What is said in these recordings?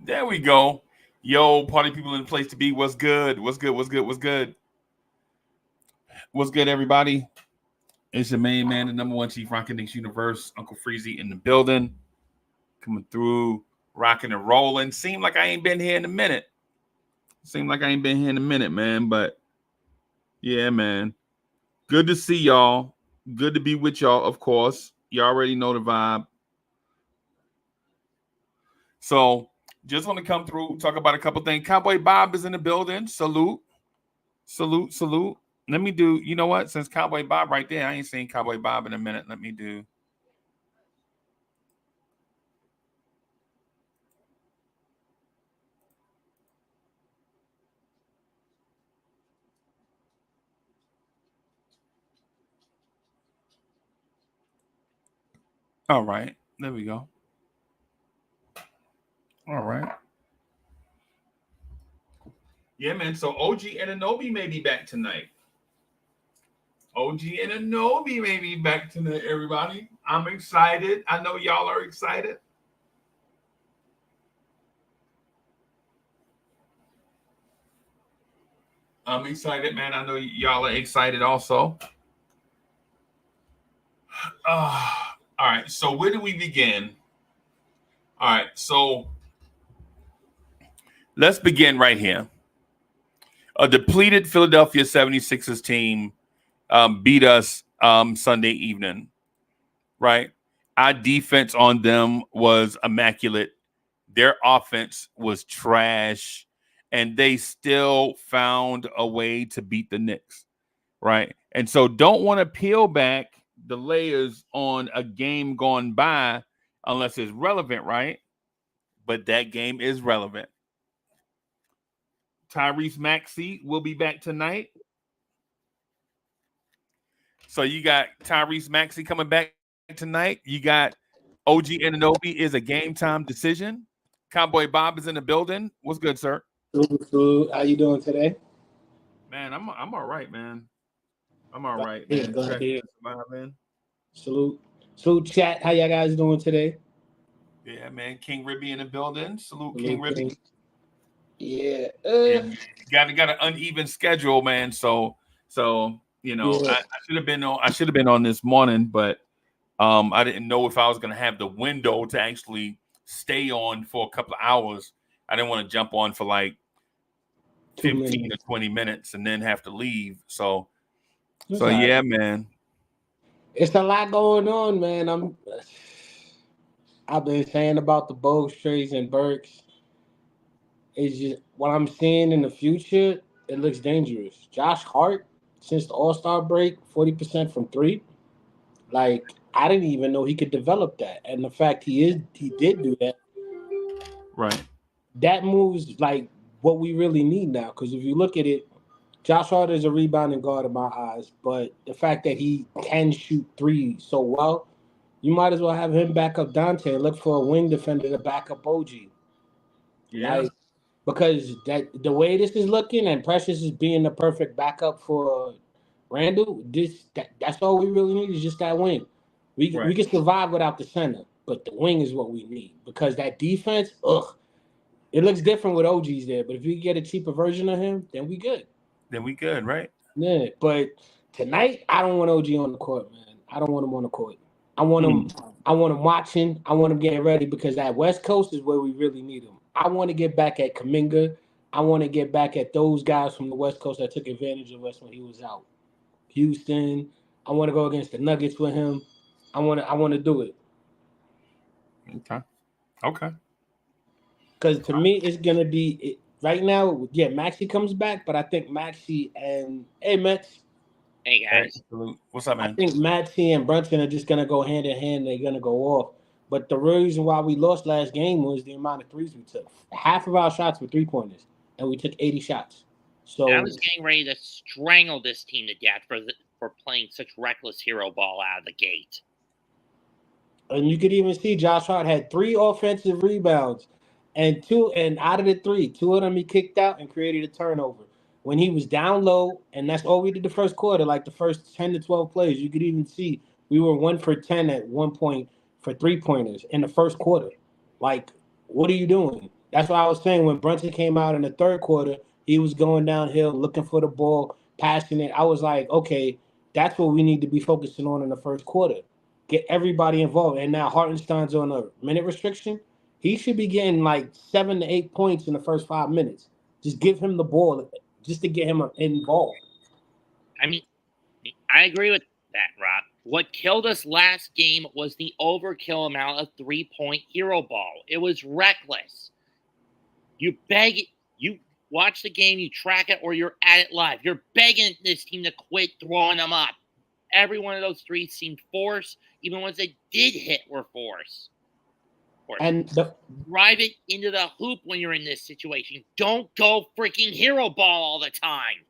There we go. Yo, party people in the place to be. What's good? What's good? What's good? What's good? What's good, everybody? It's your main man, the number one chief, Rockin' Nix Universe, Uncle Freezy in the building, coming through, rocking and rolling. Seemed like I ain't been here in a minute. Man. But yeah, man. Good to see y'all. Good to be with y'all, of course. You already know the vibe. So just want to come through, talk about a couple things. Cowboy Bob is in the building. Salute. Let me do, you know what? Since Cowboy Bob right there, I ain't seen Cowboy Bob in a minute. Let me do. All right. There we go. All right. Yeah, man. So OG Anunoby may be back tonight. Everybody. I'm excited. I know y'all are excited. I'm excited, man. I know y'all are excited also. All right. So where do we begin? All right. So let's begin right here. A depleted Philadelphia 76ers team beat us Sunday evening, right? Our defense on them was immaculate. Their offense was trash, and they still found a way to beat the Knicks, right? And so don't want to peel back the layers on a game gone by unless it's relevant, right? But that game is relevant. Tyrese Maxey will be back tonight. So you got Tyrese Maxey coming back tonight. You got OG Anunoby is a game time decision. Cowboy Bob is in the building. What's good, sir? How you doing today? Man, I'm all right, man. I'm all right, Yeah, man. glad to hear. Man. Salute, chat. How y'all guys doing today? Yeah, man. King Ribby in the building. Salute King Ribby. Yeah. Got an uneven schedule, man. So you know, Yeah. I should have been on this morning, but I didn't know if I was gonna have the window to actually stay on for a couple of hours. I didn't want to jump on for like 15 or 20 minutes and then have to leave. So yeah, man. It's a lot going on, man. I've been saying about the Bogues, Trays, and Burks. It's just what I'm seeing in the future. It looks dangerous. Josh Hart, since the All-Star break, 40% from three. Like I didn't even know he could develop that, and the fact he did do that. Right. That moves like what we really need now. Because if you look at it, Josh Hart is a rebounding guard in my eyes, but the fact that he can shoot three so well, you might as well have him back up Dante and look for a wing defender to back up OG. Yeah. Like, because that the way this is looking and Precious is being the perfect backup for Randall, that's all we really need is just that wing. We can survive without the center, but the wing is what we need because that defense, it looks different with OGs there. But if we get a cheaper version of him, then we good. Right? Yeah, but tonight I don't want OG on the court, man. I don't want him on the court. I want him. I want him watching. I want him getting ready because that West Coast is where we really need him. I want to get back at Kuminga. I want to get back at those guys from the West Coast that took advantage of us when he was out. Houston. I want to go against the Nuggets with him. I want to do it. Okay. Because to me, it's gonna be right now. Yeah, Maxey comes back, but I think Maxey and Mets. Hey guys, what's up, man? I think Maxey and Brunson are just gonna go hand in hand. They're gonna go off. But the reason why we lost last game was the amount of threes we took. Half of our shots were 3-pointers, and we took 80 shots. So I was getting ready to strangle this team to death for playing such reckless hero ball out of the gate. And you could even see Josh Hart had 3 offensive rebounds, and out of the 3, 2 of them he kicked out and created a turnover. When he was down low, and that's all we did the first quarter, like the first 10 to 12 plays, you could even see we were 1 for 10 at one point for 3-pointers in the first quarter. Like, what are you doing? That's what I was saying. When Brunson came out in the third quarter, he was going downhill, looking for the ball, passing it. I was like, okay, that's what we need to be focusing on in the first quarter. Get everybody involved. And now Hartenstein's on a minute restriction. He should be getting like 7 to 8 points in the first 5 minutes. Just give him the ball, just to get him involved. I mean, I agree with that, Rob. What killed us last game was the overkill amount of 3-point hero ball. It was reckless. You watch the game, you track it, or you're at it live. You're begging this team to quit throwing them up. Every one of those threes seemed forced. Even ones that did hit were forced. And drive it into the hoop when you're in this situation. Don't go freaking hero ball all the time.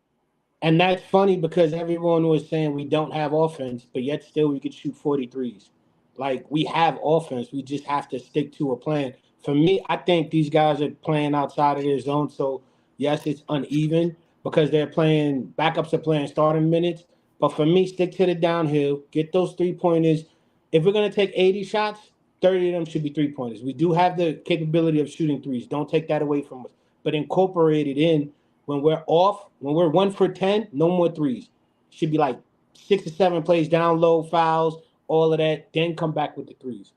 And that's funny because everyone was saying we don't have offense, but yet still we could shoot 43s. Like, we have offense. We just have to stick to a plan. For me, I think these guys are playing outside of their zone. So, yes, it's uneven because backups are playing starting minutes. But for me, stick to the downhill, get those 3-pointers. If we're going to take 80 shots, 30 of them should be 3-pointers. We do have the capability of shooting threes. Don't take that away from us. But incorporate it in when we're off, when we're 1 for 10, no more threes. Should be like 6 or 7 plays down low, fouls, all of that, then come back with the threes.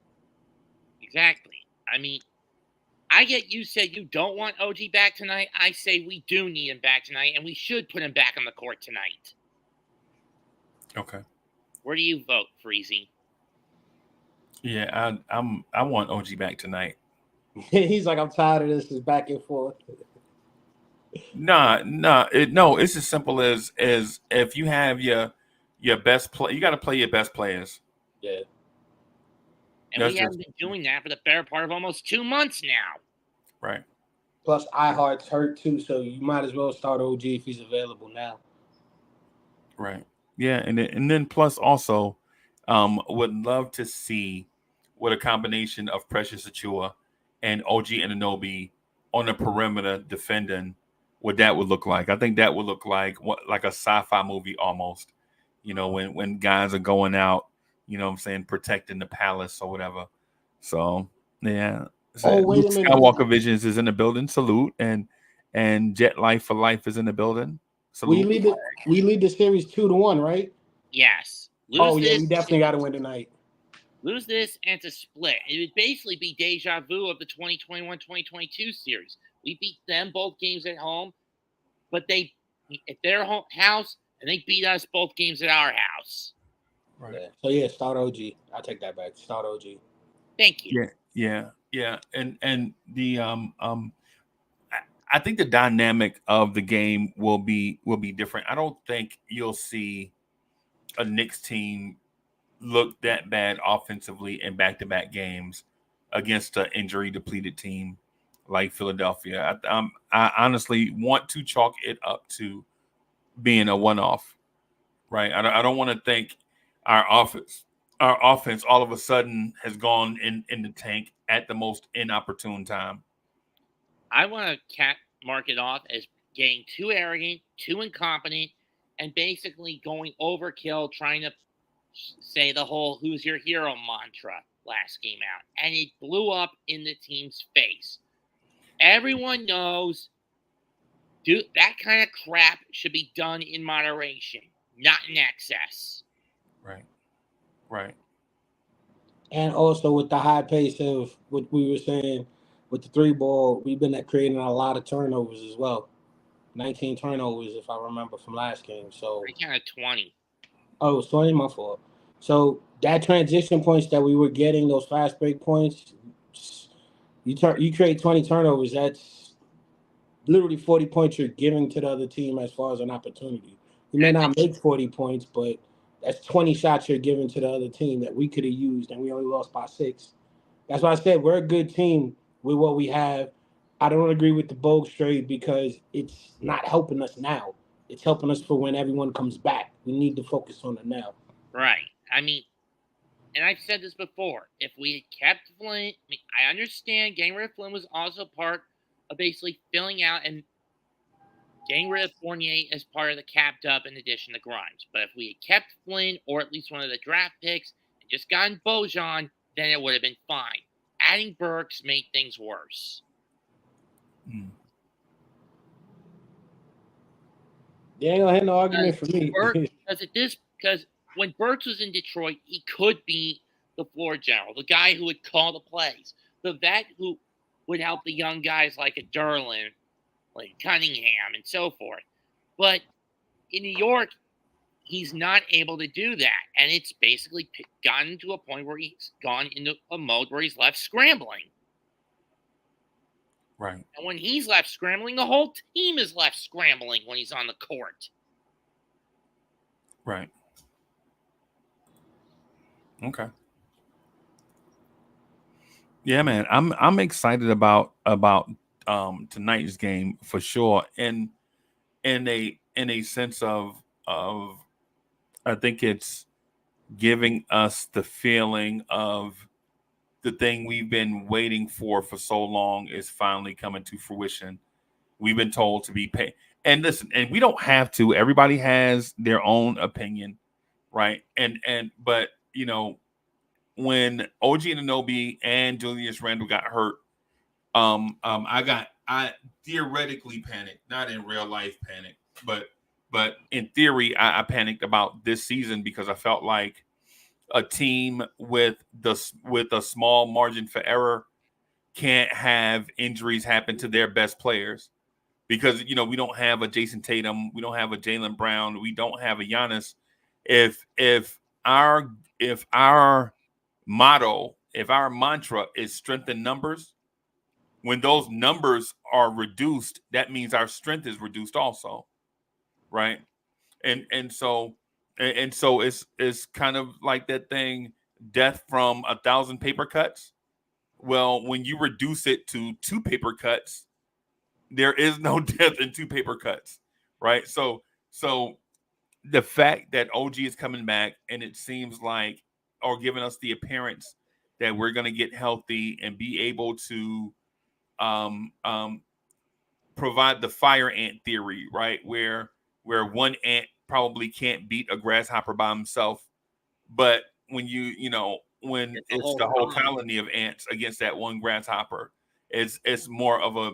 Exactly. I mean, I get you said you don't want OG back tonight. I say we do need him back tonight, and we should put him back on the court tonight. Okay. Where do you vote, Freezy? Yeah, I want OG back tonight. He's like, I'm tired of this. It's back and forth. No. It's as simple as if you have your best play, you got to play your best players. Yeah. And we haven't been doing that for the better part of almost 2 months now. Right. Plus, iHeart's hurt too, so you might as well start OG if he's available now. Right. Yeah, and then plus also, would love to see what a combination of Precious Achua and OG Anunoby on the perimeter defending, what that would look like. I think that would look like a sci-fi movie almost. You know, when guys are going out, you know what I'm saying, protecting the palace or whatever. So yeah. Oh, wait a Luke minute. Skywalker Visions is in the building. Salute. And Jet Life for Life is in the building. We Salute. lead the series 2-1, right? Yes. We definitely got to win tonight. Lose this and to split. It would basically be deja vu of the 2021-2022 series. We beat them both games at home, but they at their home house, and they beat us both games at our house. Right. Yeah. So yeah, start OG. I'll take that back. Start OG. Thank you. Yeah. And the I think the dynamic of the game will be different. I don't think you'll see a Knicks team look that bad offensively in back-to-back games against an injury-depleted team like Philadelphia. I honestly want to chalk it up to being a one-off, right? I don't want to think our offense all of a sudden has gone in the tank at the most inopportune time. I want to mark it off as getting too arrogant, too incompetent, and basically going overkill, trying to say the whole "who's your hero" mantra last game out, and it blew up in the team's face. Everyone knows that kind of crap should be done in moderation, not in excess. Right. And also with the high pace of what we were saying with the 3 ball, we've been creating a lot of turnovers as well. 19 turnovers, if I remember from last game. So I counted 20. Oh, it was 20, my fault. So that transition points that we were getting, those fast break points, you create 20 turnovers. That's literally 40 points you're giving to the other team as far as an opportunity. You may not make 40 points, but that's 20 shots you're giving to the other team that we could have used, and we only lost by 6. That's why I said we're a good team with what we have. I don't agree with the Bogues trade because it's not helping us now. It's helping us for when everyone comes back. We need to focus on it now. Right. I mean, and I've said this before. If we had kept Flynn, I understand getting rid of Flynn was also part of basically filling out and getting rid of Fournier as part of the capped up in addition to Grimes. But if we had kept Flynn or at least one of the draft picks and just gotten Bojan, then it would have been fine. Adding Burks made things worse. Mm. They ain't gonna have no argument for me. Because when Burks was in Detroit, he could be the floor general, the guy who would call the plays, the vet who would help the young guys like a Derlin, like Cunningham, and so forth. But in New York, he's not able to do that, and it's basically gotten to a point where he's gone into a mode where he's left scrambling. Right. And when he's left scrambling, the whole team is left scrambling when he's on the court. Right. Okay. Yeah, man. I'm excited about tonight's game for sure. And in a sense of I think it's giving us the feeling of the thing we've been waiting for so long is finally coming to fruition. We've been told to be paid. And listen, and we don't have to. Everybody has their own opinion, right? But when OG Anunoby and Julius Randle got hurt, I theoretically panicked, not in real life panic, but in theory, I panicked about this season because I felt like a team with a small margin for error can't have injuries happen to their best players because we don't have a Jason Tatum, we don't have a Jaylen Brown, we don't have a Giannis. If our motto, if our mantra is strength in numbers, when those numbers are reduced, that means our strength is reduced also, right? And so it's kind of like that thing, death from 1,000 paper cuts. Well, when you reduce it to 2 paper cuts, there is no death in 2 paper cuts, right? So the fact that OG is coming back and it seems like, or giving us the appearance that we're going to get healthy and be able to um, um, provide the fire ant theory, right? Where one ant probably can't beat a grasshopper by himself, but when when it's the whole colony of ants against that one grasshopper, it's more of a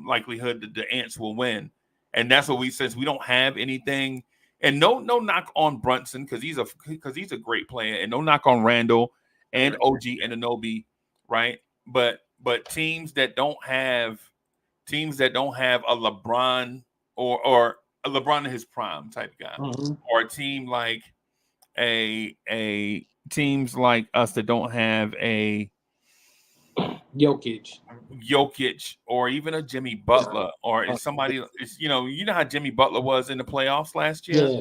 likelihood that the ants will win. And that's what since we don't have anything, and no knock on Brunson because he's a great player, and no knock on Randall and OG and Anunoby, right? But teams that don't have a LeBron or a LeBron in his prime type guy, or a team like a teams like us that don't have a Jokic, or even a Jimmy Butler, or if somebody is how Jimmy Butler was in the playoffs last year.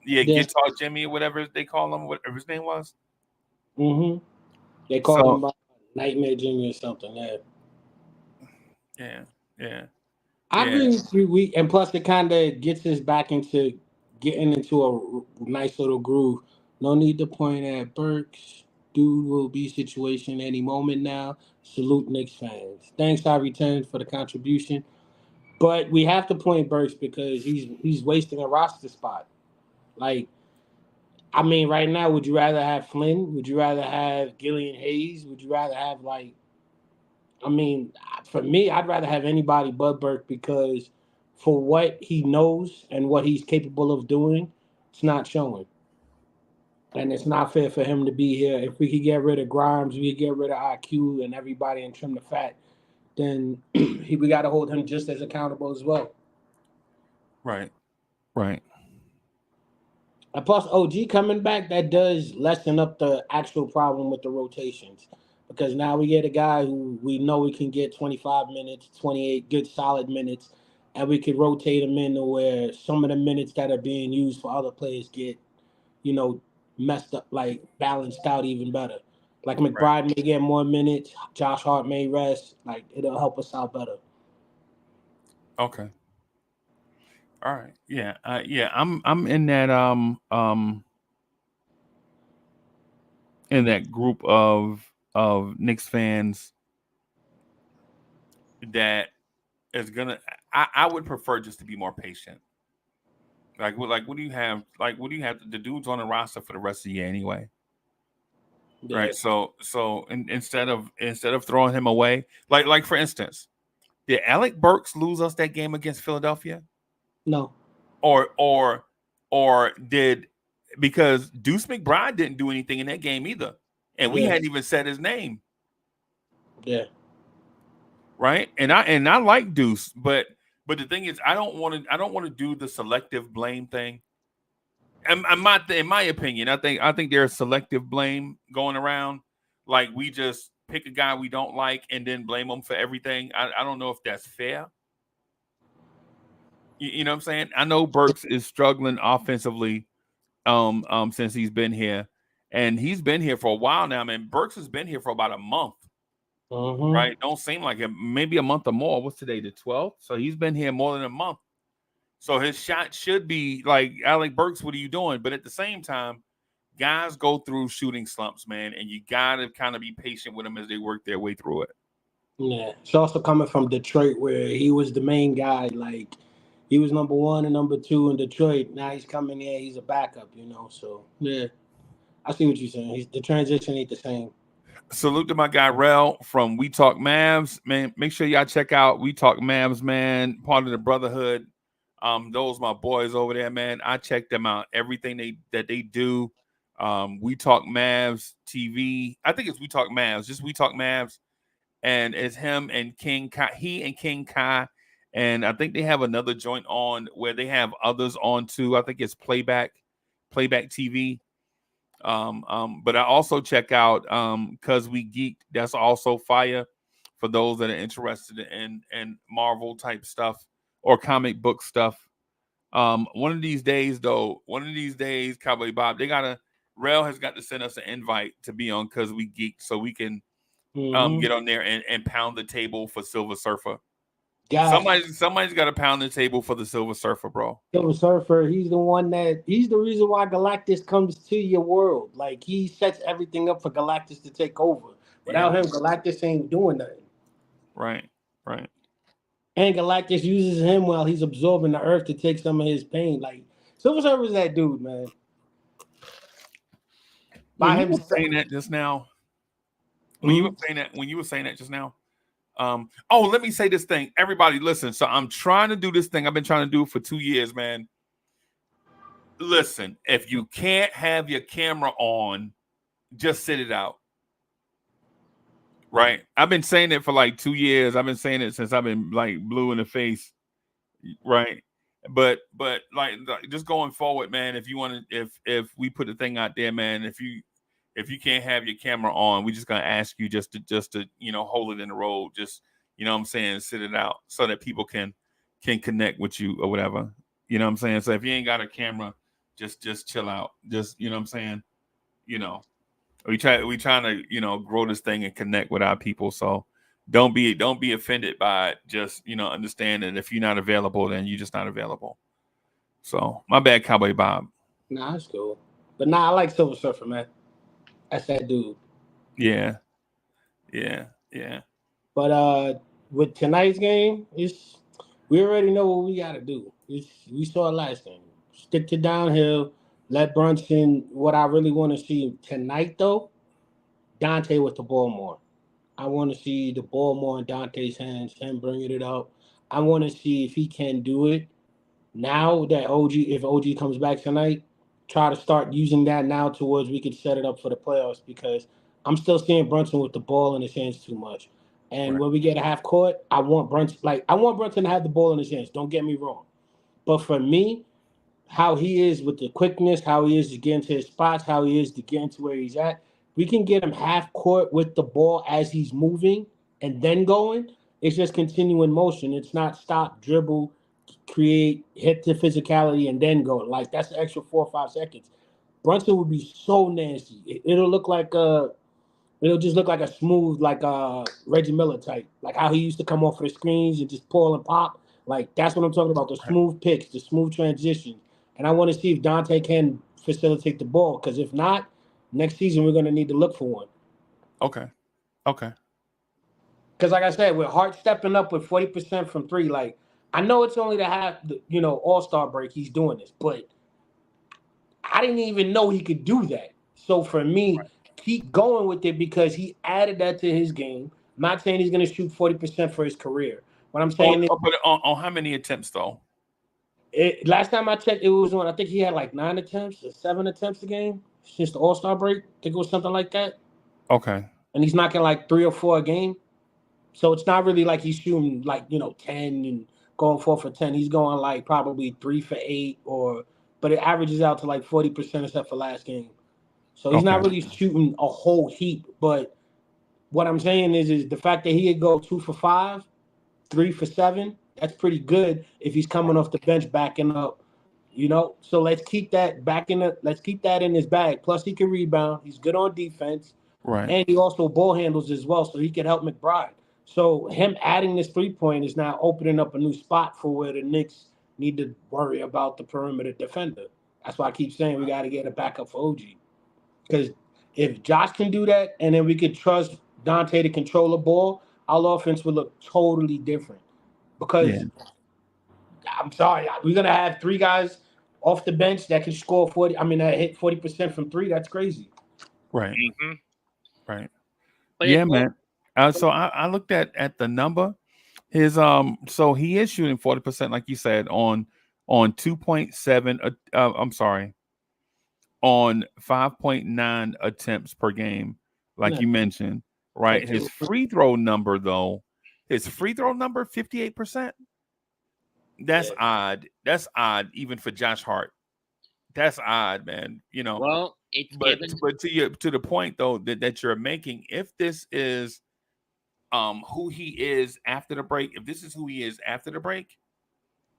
Yeah, Guitar Jimmy or whatever they call him, whatever his name was. They called him by Nightmare Jimmy or something. Yeah. I agree with you. And plus, it kind of gets us back into getting into a nice little groove. No need to point at Burks. Dude will be situation any moment now. Salute Knicks fans. Thanks, Ivory 10, for the contribution. But we have to point Burks because he's wasting a roster spot. Like, I mean, right now, would you rather have Flynn? Would you rather have Gillian Hayes? Would you rather have for me, I'd rather have anybody but Burke because for what he knows and what he's capable of doing, it's not showing. And it's not fair for him to be here. If we could get rid of Grimes, we could get rid of IQ and everybody and trim the fat, then we got to hold him just as accountable as well. Right. And plus, OG coming back, that does lessen up the actual problem with the rotations. Because now we get a guy who we know we can get 25 minutes, 28 good solid minutes, and we could rotate him into where some of the minutes that are being used for other players get, messed up, like balanced out even better. Like McBride may get more minutes, Josh Hart may rest. Like it'll help us out better. Okay. All right. Yeah. I'm in that in that group of Knicks fans that is gonna. I would prefer just to be more patient. What do you have? Like, what do you have? The dudes on the roster for the rest of the year anyway. Yeah. right? So instead of throwing him away, like for instance, did Alec Burks lose us that game against Philadelphia, No. or did, because Deuce McBride didn't do anything in that game either, and we Yeah. hadn't even said his name, Yeah. right? And I like Deuce, but the thing is, I don't want to do the selective blame thing. In my opinion, I think there's selective blame going around. Like, we just pick a guy we don't like and then blame him for everything. I don't know if that's fair. You know what I'm saying? I know Burks is struggling offensively since he's been here. And he's been here for a while now, man. Burks has been here for about a month. Mm-hmm. Right? Don't seem like it. Maybe a month or more. What's today? The 12th? So he's been here more than a month. So his shot should be like, Alec Burks, what are you doing? But at the same time, guys go through shooting slumps, man, and you gotta kind of be patient with them as they work their way through it. Yeah. It's also coming from Detroit, where he was the main guy. Like, he was number 1 and number 2 in Detroit. Now he's coming in. He's a backup, So, yeah. I see what you're saying. The transition ain't the same. Salute to my guy Rel from We Talk Mavs, man. Make sure y'all check out We Talk Mavs, man. Part of the brotherhood. Those my boys over there, man. I check them out. Everything that they do. We Talk Mavs TV. I think it's We Talk Mavs. Just We Talk Mavs, and it's him and King Kai. He and King Kai, and I think they have another joint on where they have others on too. I think it's Playback TV. But I also check out Cause We Geek. That's also fire for those that are interested in Marvel type stuff or comic book stuff. One of these days, Cowboy Bob, Rel has got to send us an invite to be on Cause We Geek so we can get on there and pound the table for Silver Surfer. Somebody's got to pound the table for the Silver Surfer, bro. Silver Surfer, he's the reason why Galactus comes to your world. Like, he sets everything up for Galactus to take over. Without him, Galactus ain't doing nothing. Right. And Galactus uses him while he's absorbing the Earth to take some of his pain. Like, Silver Surfer's that dude, man. When you were saying that just now, let me say this thing. Everybody listen. So I'm trying to do this thing. I've been trying to do it for 2 years, man. Listen, if you can't have your camera on, just sit it out. Right? I've been saying it for like 2 years. I've been saying it since I've been like blue in the face. Right? But like just going forward, man, if you want to, if we put the thing out there, man, if you can't have your camera on, we're just gonna ask you just to hold it in the road, just what I'm saying, sit it out so that people can connect with you or whatever. You know what I'm saying? So if you ain't got a camera, just chill out. Just what I'm saying, we trying to grow this thing and connect with our people. So don't be offended by it. Just understand that if you're not available, then you're just not available. So my bad, Cowboy Bob. Nah, that's cool. But I like Silver Surfer, man. That's that dude. Yeah. But with tonight's game, we already know what we got to do. We saw it last game. Stick to downhill. Let Brunson. What I really want to see tonight, though, Dante with the ball more. I want to see the ball more in Dante's hands, him bringing it up. I want to see if he can do it now that if OG comes back tonight. Try to start using that now towards we could set it up for the playoffs, because I'm still seeing Brunson with the ball in his hands too much. And when we get a half court, I want Brunson to have the ball in his hands. Don't get me wrong. But for me, how he is with the quickness, how he is to get into his spots, how he is to get into where he's at, we can get him half court with the ball as he's moving and then going. It's just continuing motion. It's not stop, dribble, create, hit the physicality, and then go. Like, that's the extra 4 or 5 seconds. Brunson would be so nasty. It'll just look like a smooth, like Reggie Miller type. Like how he used to come off of the screens and just pull and pop. Like, that's what I'm talking about. The smooth picks, the smooth transition. And I want to see if Dante can facilitate the ball. Because if not, next season we're going to need to look for one. Okay. Because like I said, with Hart stepping up with 40% from 3, like, I know it's only to have the All-Star break he's doing this, but I didn't even know he could do that. So for me, keep going with it because he added that to his game. I'm not saying he's going to shoot 40% for his career. What I'm saying is, But on how many attempts though? last time I checked, it was on. I think he had like 9 attempts or 7 attempts a game since the All-Star break. I think it was something like that. Okay. And he's knocking like 3 or 4 a game. So it's not really like he's shooting like 10 and going 4 for 10. He's going like probably 3 for 8 but it averages out to like 40% except for last game. So he's not really shooting a whole heap. But what I'm saying is the fact that he could go 2 for 5, 3 for 7. That's pretty good if he's coming off the bench backing up. So let's keep that let's keep that in his bag. Plus he can rebound. He's good on defense. Right. And he also ball handles as well, so he can help McBride. So him adding this 3-point is now opening up a new spot for where the Knicks need to worry about the perimeter defender. That's why I keep saying we got to get a backup for OG. Because if Josh can do that, and then we could trust Dante to control the ball, our offense would look totally different. Because I'm sorry, we're gonna have 3 guys off the bench that can score 40. I mean, that hit 40% from 3. That's crazy. Right. Mm-hmm. Right. But yeah, man. So I looked at the number. His so he is shooting 40%, like you said, on 2.7. I'm sorry, on 5.9 attempts per game, like you mentioned. Right. His free throw number, though, 58%. That's odd. That's odd, even for Josh Hart. That's odd, man. Well, it's but to the point though that you're making, if this is who he is after the break,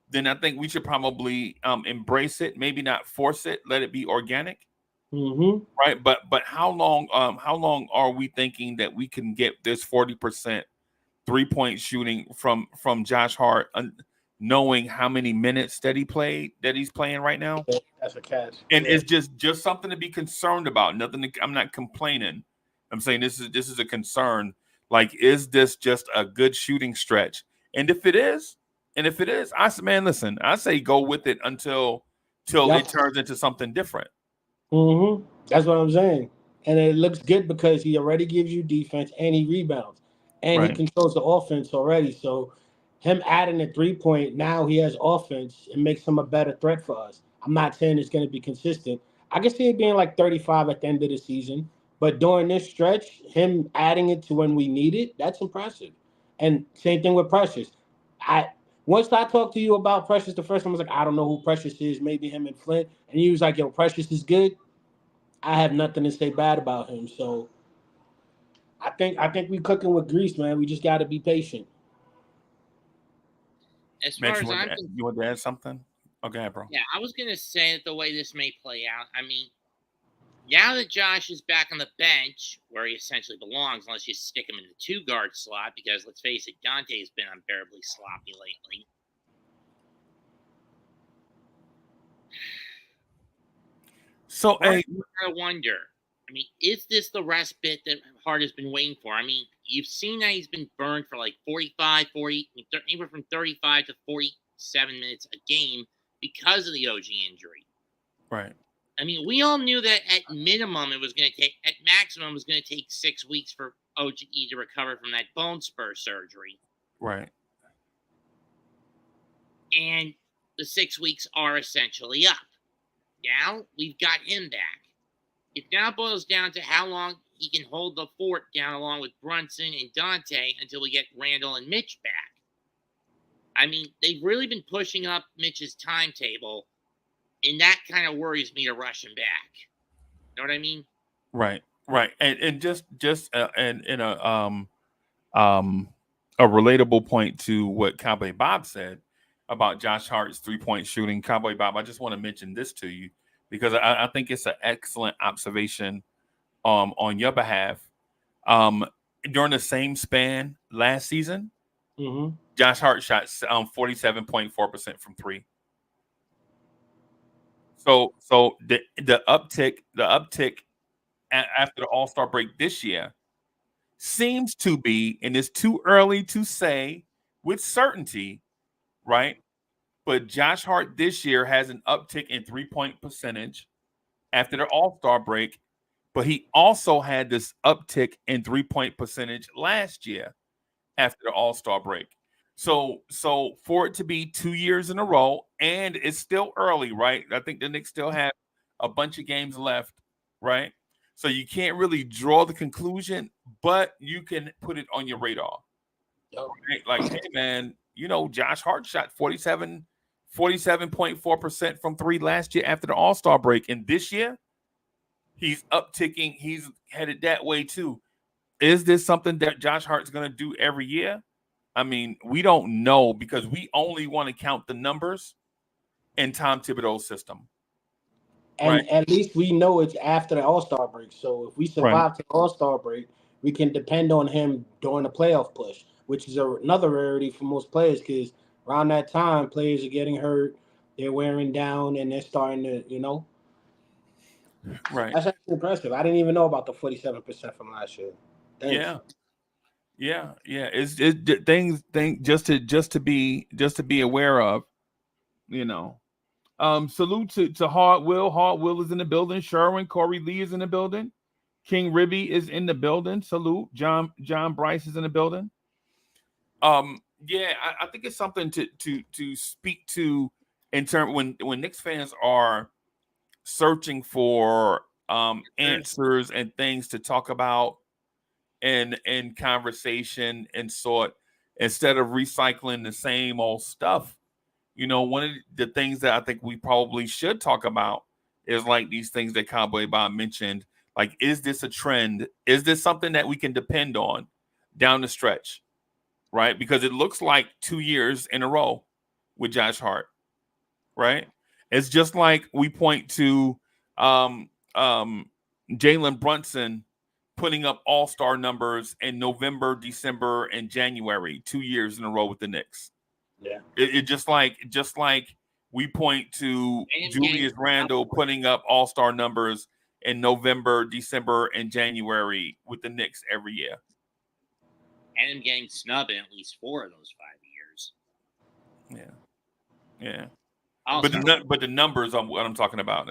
then I think we should probably embrace it, maybe not force it, let it be organic. Mm-hmm. Right. But how long are we thinking that we can get this 40% 3-point shooting from Josh Hart, knowing how many minutes that he's playing right now? That's a catch. And it's just something to be concerned about. I'm not complaining. I'm saying this is a concern. Like, is this just a good shooting stretch? And if it is, I say go with it until it turns into something different. Mm-hmm. That's what I'm saying. And it looks good because he already gives you defense and he rebounds. And he controls the offense already. So him adding a 3-point, now he has offense. It makes him a better threat for us. I'm not saying it's going to be consistent. I can see it being like 35 at the end of the season. But during this stretch, him adding it to when we need it, that's impressive. And same thing with Precious. Once I talked to you about Precious the first time, I was like, I don't know who Precious is, maybe him and Flint. And he was like, yo, Precious is good. I have nothing to say bad about him. So I think we cooking with grease, man. We just got to be patient. As far as you want to add something? Okay, bro. Yeah, I was gonna say that the way this may play out. I mean, now that Josh is back on the bench, where he essentially belongs, unless you stick him in the 2-guard slot, because let's face it, Dante's been unbearably sloppy lately. So I wonder. I mean, is this the respite that Hart has been waiting for? I mean, you've seen that he's been burned for like 40, anywhere from 35 to 47 minutes a game because of the OG injury. Right. I mean, we all knew that at maximum, it was going to take 6 weeks for OG to recover from that bone spur surgery. Right. And the 6 weeks are essentially up. Now we've got him back. It now boils down to how long he can hold the fort down along with Brunson and Dante until we get Randall and Mitch back. I mean, they've really been pushing up Mitch's timetable, and that kind of worries me to rush him back. You know what I mean? Right. And just in a relatable point to what Cowboy Bob said about Josh Hart's 3-point shooting. Cowboy Bob, I just want to mention this to you because I think it's an excellent observation on your behalf. During the same span last season, Josh Hart shot 47.4% from 3. So the uptick after the All-Star break this year seems to be, and it's too early to say with certainty, right? But Josh Hart this year has an uptick in 3-point percentage after the All-Star break but he also had this uptick in 3-point percentage last year after the All-Star break. So for it to be 2 years in a row, and it's still early, right? I think the Knicks still have a bunch of games left, right? So you can't really draw the conclusion, but you can put it on your radar. Right? Like, hey man, Josh Hart shot 47.4% from three last year after the All-Star break. And this year, he's upticking, he's headed that way too. Is this something that Josh Hart's gonna do every year? I mean, we don't know because we only want to count the numbers in Tom Thibodeau's system. And Right. at least we know it's after the All-Star break. So if we survive to the All-Star break, we can depend on him during the playoff push, which is another rarity for most players because around that time, players are getting hurt, they're wearing down, and they're starting to, Right. That's actually impressive. I didn't even know about the 47% from last year. Thanks. Yeah. It's things just to be aware of, Salute to Hard Will. Hard Will is in the building. Sherwin, Corey Lee is in the building. King Ribby is in the building. Salute. John Bryce is in the building. Yeah, I think it's something to speak to in terms when Knicks fans are searching for answers and things to talk about in conversation and sort instead of recycling the same old stuff. One of the things that I think we probably should talk about is like these things that Cowboy Bob mentioned. Like, is this a trend? Is this something that we can depend on down the stretch? Right? Because it looks like 2 years in a row with Josh Hart. Right? It's just like we point to Jalen Brunson putting up all-star numbers in November, December, and January, 2 years in a row with the Knicks. Yeah. It just like we point to Julius Randle putting up all-star numbers in November, December, and January with the Knicks every year. And him getting snubbed in at least 4 of those 5 years. Yeah. Also, But the numbers are what I'm talking about.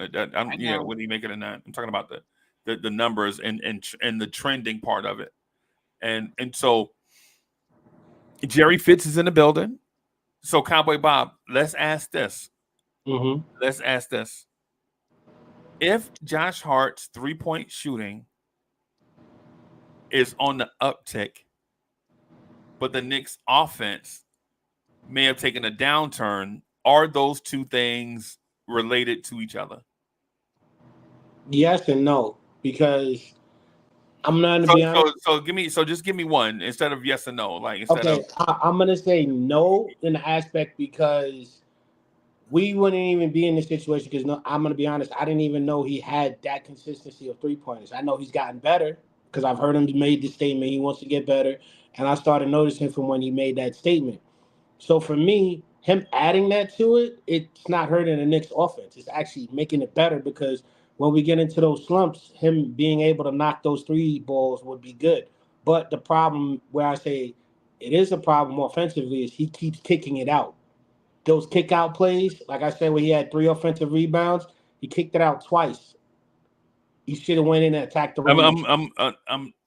When he make it a 9, I'm talking about the numbers and the trending part of it. And so Jerry Fitz is in the building. So Cowboy Bob, let's ask this. Mm-hmm. Let's ask this. If Josh Hart's 3-point shooting is on the uptick, but the Knicks offense may have taken a downturn, are those two things related to each other? Yes and no, because I'm not gonna be honest. Just give me one instead of yes and no. Like I'm gonna say no in the aspect because we wouldn't even be in this situation because I'm gonna be honest. I didn't even know he had that consistency of 3-pointers. I know he's gotten better because I've heard him made the statement he wants to get better, and I started noticing from when he made that statement. So for me, him adding that to it, it's not hurting the Knicks offense. It's actually making it better because when we get into those slumps, him being able to knock those 3 balls would be good. But the problem where I say it is a problem offensively is he keeps kicking it out. Those kick out plays, like I said, where he had 3 offensive rebounds, he kicked it out twice. He should have went in and attacked the rim.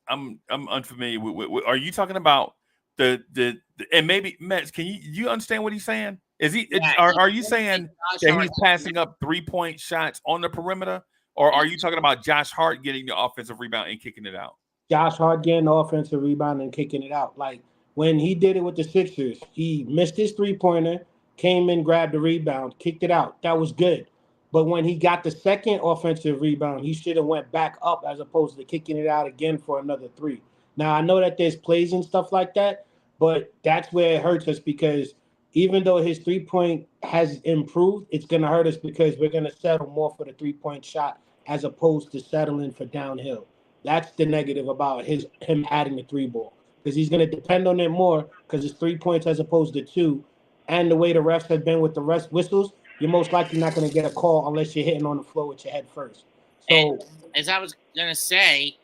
I'm unfamiliar with are you talking about the and maybe Mets, can you understand what he's saying? Is he are you saying that he's passing up 3-point shots on the perimeter, or are you talking about Josh Hart getting the offensive rebound and kicking it out? Josh Hart getting the offensive rebound and kicking it out. Like when he did it with the Sixers, he missed his 3-pointer, came in, grabbed the rebound, kicked it out. That was good. But when he got the second offensive rebound, he should have went back up as opposed to kicking it out again for another 3. Now, I know that there's plays and stuff like that, but that's where it hurts us because even though his 3-point has improved, it's going to hurt us because we're going to settle more for the 3-point shot as opposed to settling for downhill. That's the negative about him adding the 3-ball because he's going to depend on it more because it's 3 points as opposed to 2. And the way the refs have been with the rest whistles, you're most likely not going to get a call unless you're hitting on the floor with your head first. So, and as I was going to say,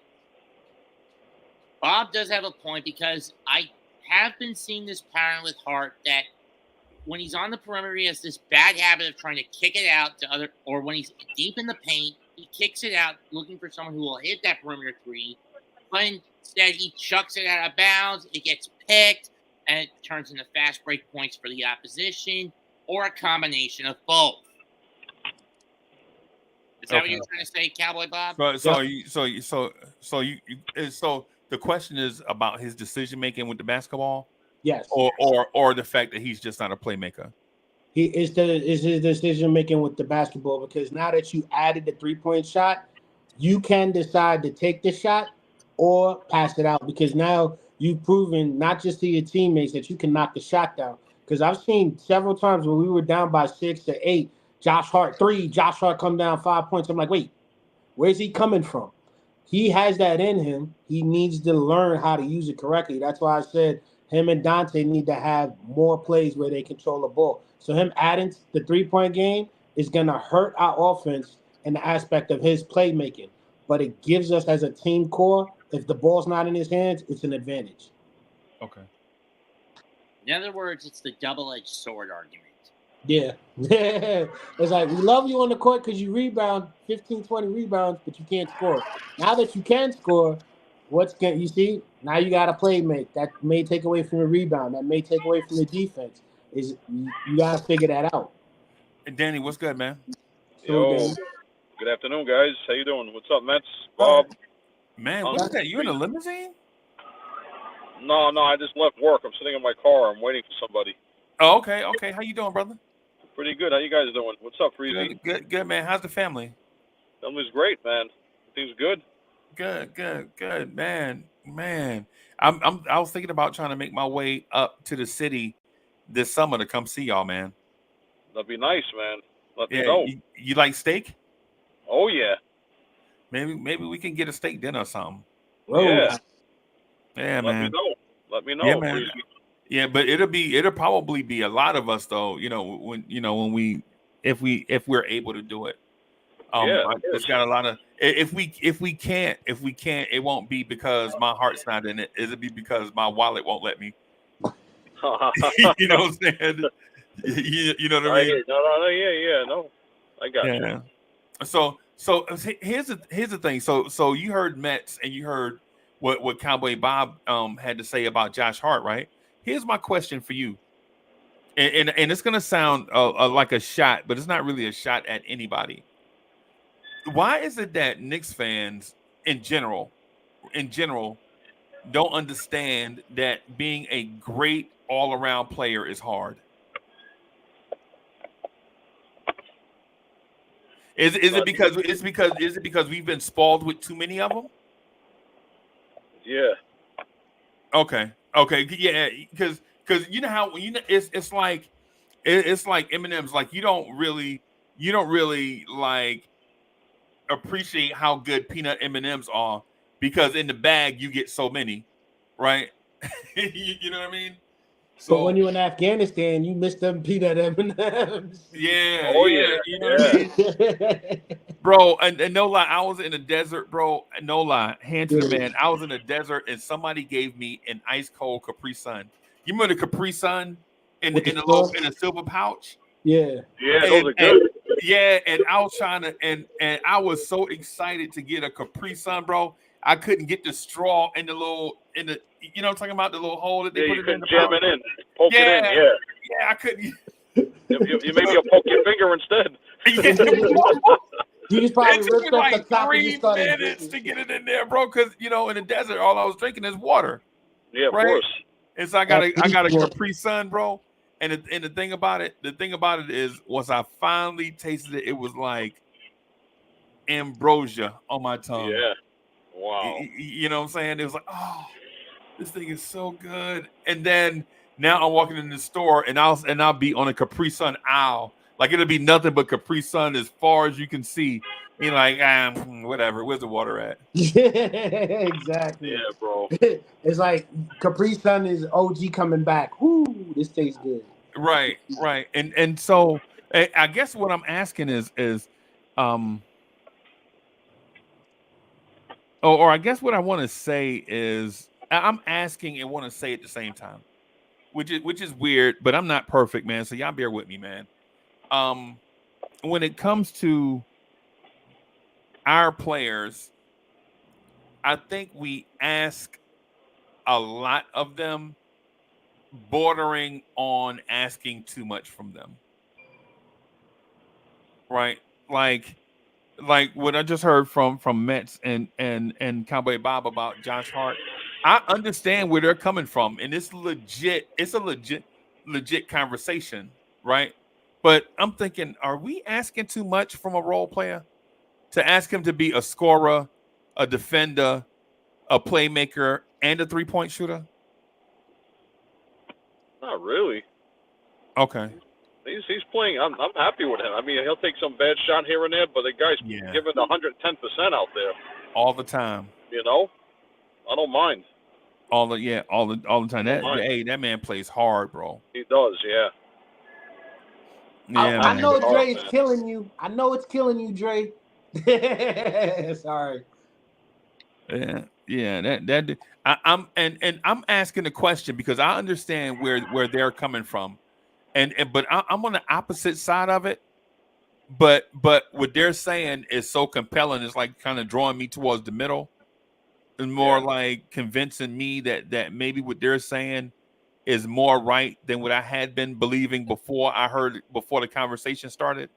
Bob does have a point because I have been seeing this pattern with Hart that when he's on the perimeter, he has this bad habit of trying to kick it out to other, or when he's deep in the paint, He kicks it out, looking for someone who will hit that perimeter three. But instead, he chucks it out of bounds. It gets picked, and it turns into fast break points for the opposition, or a combination of both. Is that what you're trying to say, Cowboy Bob? So the question is about his decision making with the basketball, Yes. or the fact that he's just not a playmaker. It's his decision making with the basketball, because now that you added the 3-point shot, you can decide to take the shot or pass it out, because now you've proven not just to your teammates that you can knock the shot down. Because I've seen several times when we were down by 6 to 8, Josh Hart 3, Josh Hart come down 5 points. I'm like, wait, where's he coming from? He has that in him. He needs to learn how to use it correctly. That's why I said him and Dante need to have more plays where they control the ball. So him adding the 3-point game is going to hurt our offense in the aspect of his playmaking. But it gives us as a team core, if the ball's not in his hands, it's an advantage. Okay. In other words, it's the double-edged sword argument. Yeah. It's like, we love you on the court because you rebound 15, 20 rebounds, but you can't score. Now that you can score, you see? Now you got to play make. That may take away from the rebound. That may take away from the defense. You got to figure that out. And Danny, what's good, man? Yo, good afternoon, guys. How you doing? What's up, Mets? Bob? Man, what's that? You in a limousine? No, I just left work. I'm sitting in my car. I'm waiting for somebody. Oh, okay. How you doing, brother? Pretty good. How you guys doing? What's up, Freezy? Good, man. How's the family? Family's great, man. Things good. Good, man. I was thinking about trying to make my way up to the city this summer to come see y'all, man. That'd be nice, man. Let me know. You like steak? Oh yeah. Maybe we can get a steak dinner or something. Yeah. Yeah, man. Let me know. Yeah, man. Yeah, but it'll probably be a lot of us though. If we're able to do it. It's got a lot of. If we can't, it won't be because my heart's not in it. It'll be because my wallet won't let me. You know what I'm saying? You know what I mean? No. I got you. So here's the thing. So you heard Mets and you heard what Cowboy Bob had to say about Josh Hart, right? Here's my question for you, and it's gonna sound like a shot, but it's not really a shot at anybody. Why is it that Knicks fans in general don't understand that being a great all-around player is hard? Is it because we've been spoiled with too many of them? Yeah. Okay. Yeah, because you know how it's like M&M's, like you don't really like appreciate how good peanut M&Ms are because in the bag you get so many, right? you know what I mean? So, but when you're in Afghanistan, you miss them peanut M&Ms. Yeah. Oh yeah. You know what I mean? Bro, and no lie, I was in the desert, bro. No lie, hand to the man. I was in the desert and somebody gave me an ice cold Capri Sun. You remember the Capri Sun in a silver pouch? Yeah. Yeah, those are good. And I was trying to and I was so excited to get a Capri Sun, bro. I couldn't get the straw in the you know what I'm talking about, the little hole that they put it in the jam pouch. it in, poke it in, yeah. Yeah, I couldn't. You maybe you'll poke your finger instead. You just probably it took me like 3 minutes drinking. to get it in there, bro. Because in the desert, all I was drinking is water. Yeah, of right? course. And so I got a Capri Sun, bro. And the thing about it is, once I finally tasted it, it was like ambrosia on my tongue. Yeah. Wow. You know what I'm saying? It was like, oh, this thing is so good. And then now I'm walking in the store and I'll be on a Capri Sun aisle. Like it'll be nothing but Capri Sun as far as you can see. You're like, whatever. Where's the water at? Yeah, exactly. Yeah, bro. It's like Capri Sun is OG coming back. Whoo, this tastes good. Right. And so I guess what I'm asking is or I guess what I want to say is I'm asking and want to say at the same time, which is weird, but I'm not perfect, man. So y'all bear with me, man. When it comes to our players, I think we ask a lot of them, bordering on asking too much from them. Right? Like what I just heard from Mets and Cowboy Bob about Josh Hart. I understand where they're coming from, and it's a legit conversation, right? But I'm thinking, are we asking too much from a role player to ask him to be a scorer, a defender, a playmaker, and a 3-point shooter? Not really. Okay. He's playing. I'm happy with him. I mean, he'll take some bad shot here and there, but the guy's Yeah. giving 110% out there. All the time. You know, I don't mind. All the time. That man plays hard, bro. He does, yeah. Yeah, I man. know Oh, Dre's man. killing you. I know it's killing you, Dre. Sorry. Yeah. I'm asking the question because I understand where they're coming from, but I'm on the opposite side of it. But what they're saying is so compelling. It's like kind of drawing me towards the middle, and more like convincing me that maybe what they're saying is more right than what I had been believing before the conversation started.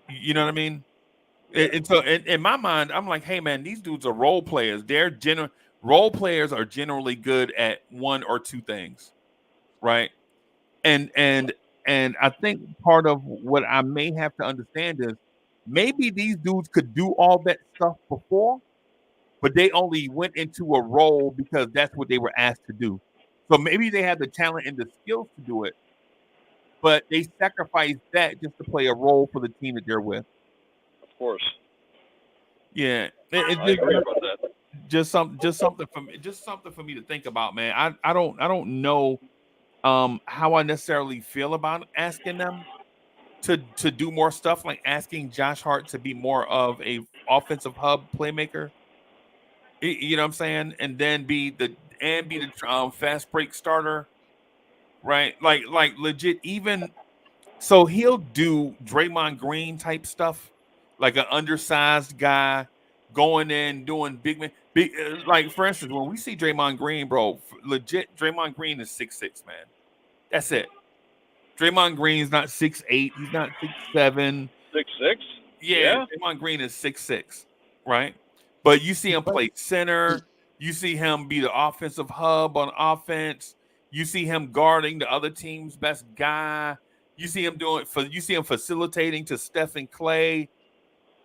You know what I mean? And so in my mind, I'm like, hey man, these dudes are role players. Role players are generally good at one or two things, right? And I think part of what I may have to understand is maybe these dudes could do all that stuff before, but they only went into a role because that's what they were asked to do. So maybe they have the talent and the skills to do it, but they sacrificed that just to play a role for the team that they're with. Of course. Yeah, I agree about that. just something for me to think about, man. I don't know how I necessarily feel about asking them to do more stuff, like asking Josh Hart to be more of a offensive hub playmaker. You know what I'm saying? And then be the fast break starter, right? Like legit. Even so, he'll do Draymond Green type stuff, like an undersized guy going in doing big. Like for instance, when we see Draymond Green, bro, legit, Draymond Green is 6'6", man. That's it. Draymond Green's not 6'8", he's not 6'7". 6'6"? Yeah, Draymond Green is 6'6", right? But you see him play center. You see him be the offensive hub on offense. You see him guarding the other team's best guy. You see him facilitating to Steph and Clay.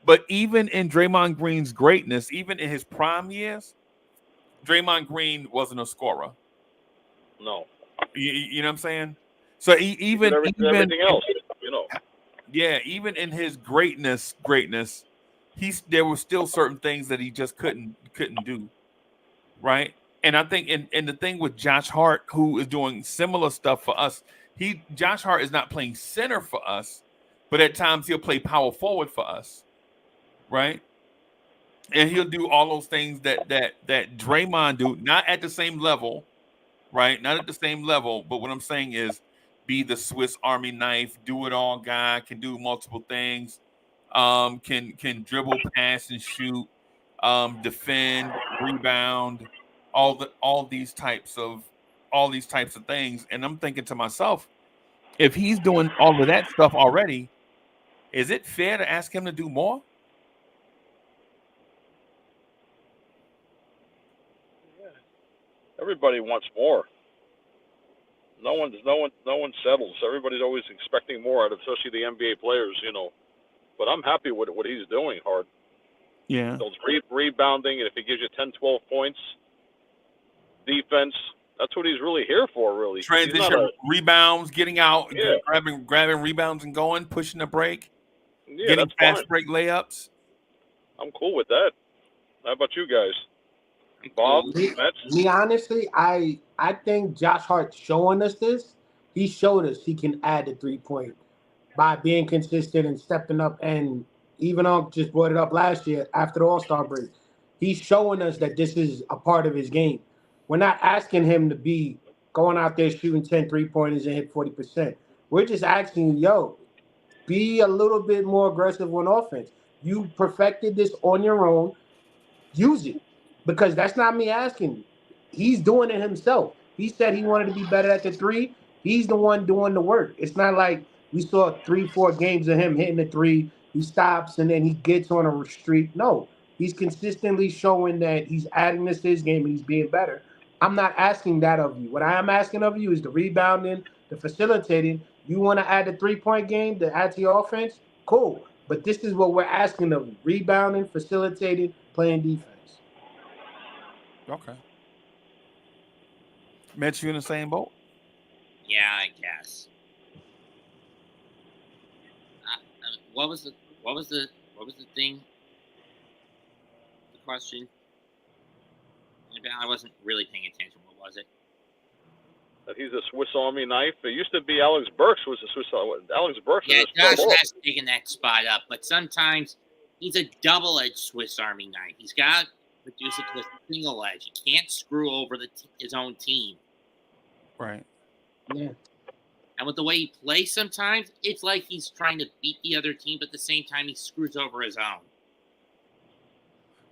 But even in Draymond Green's greatness, even in his prime years, Draymond Green wasn't a scorer. No. You know what I'm saying? So even everything else, you know. Yeah, even in his greatness, there were still certain things that he just couldn't do, right? And I think and the thing with Josh Hart, who is doing similar stuff for us, Josh Hart is not playing center for us, but at times he'll play power forward for us, right? And he'll do all those things that Draymond do, not at the same level, right? Not at the same level, but what I'm saying is be the Swiss Army knife, do it all guy, can do multiple things, can dribble, pass, and shoot, defend, rebound, all these types of things. And I'm thinking to myself, if he's doing all of that stuff already, is it fair to ask him to do more? Everybody wants more. No one settles. Everybody's always expecting more out of, especially the NBA players, you know. But I'm happy with what he's doing, Hart. Yeah. Those rebounding, and if he gives you 10, 12 points, defense, that's what he's really here for, really. Transition, rebounds, getting out, grabbing rebounds and going, pushing the break, getting fast break layups. I'm cool with that. How about you guys? Bob, me honestly, I think Josh Hart showing us this. He showed us he can add the 3-point by being consistent and stepping up. And even just brought it up last year after the All-Star break. He's showing us that this is a part of his game. We're not asking him to be going out there shooting 10 3-pointers and hit 40%. We're just asking, be a little bit more aggressive on offense. You perfected this on your own. Use it, because that's not me asking you. He's doing it himself. He said he wanted to be better at the three. He's the one doing the work. It's not like we saw 3, 4 games of him hitting the three. He stops and then he gets on a streak. No, he's consistently showing that he's adding this to his game and he's being better. I'm not asking that of you. What I am asking of you is the rebounding, the facilitating. You want to add the 3-point game to add to your offense? Cool. But this is what we're asking of you: rebounding, facilitating, playing defense. Okay. Mitch, you in the same boat? Yeah, I guess. What was the thing? The question? I wasn't really paying attention. What was it? That he's a Swiss Army knife. It used to be Alex Burks was a Swiss. Alex Burks. Yeah, was Josh has taken that spot up, but sometimes he's a double-edged Swiss Army knife. He's got to produce it to a single edge. He can't screw over his own team. Right. Yeah. And with the way he plays sometimes, it's like he's trying to beat the other team, but at the same time, he screws over his own.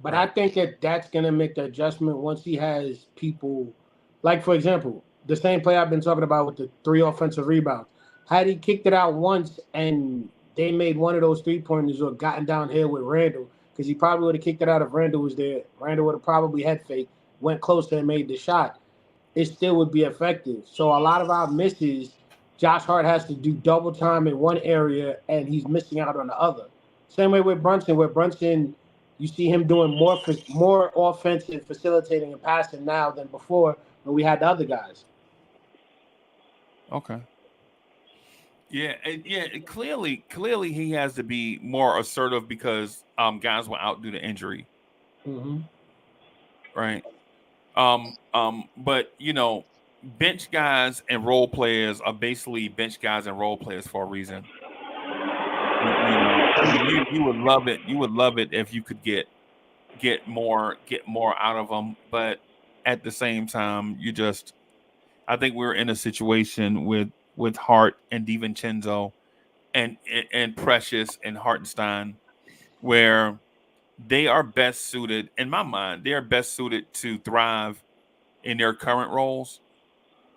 But I think that's going to make the adjustment once he has people, like, for example, the same play I've been talking about with the 3 offensive rebounds. Had he kicked it out once and they made one of those 3-pointers or gotten downhill with Randall, because he probably would have kicked it out if Randall was there. Randall would have probably head fake, went closer and made the shot. It still would be effective. So a lot of our misses, Josh Hart has to do double time in one area and he's missing out on the other. Same way with Brunson, where Brunson, you see him doing more offensive facilitating and passing now than before when we had the other guys. Okay. Yeah, clearly he has to be more assertive because guys were out due to injury. Mm-hmm. Right. But bench guys and role players are basically bench guys and role players for a reason. You would love it. You would love it if you could get more out of them. But at the same time, I think we're in a situation with Hart and DiVincenzo and Precious and Hartenstein where they are best suited, in my mind, they are best suited to thrive in their current roles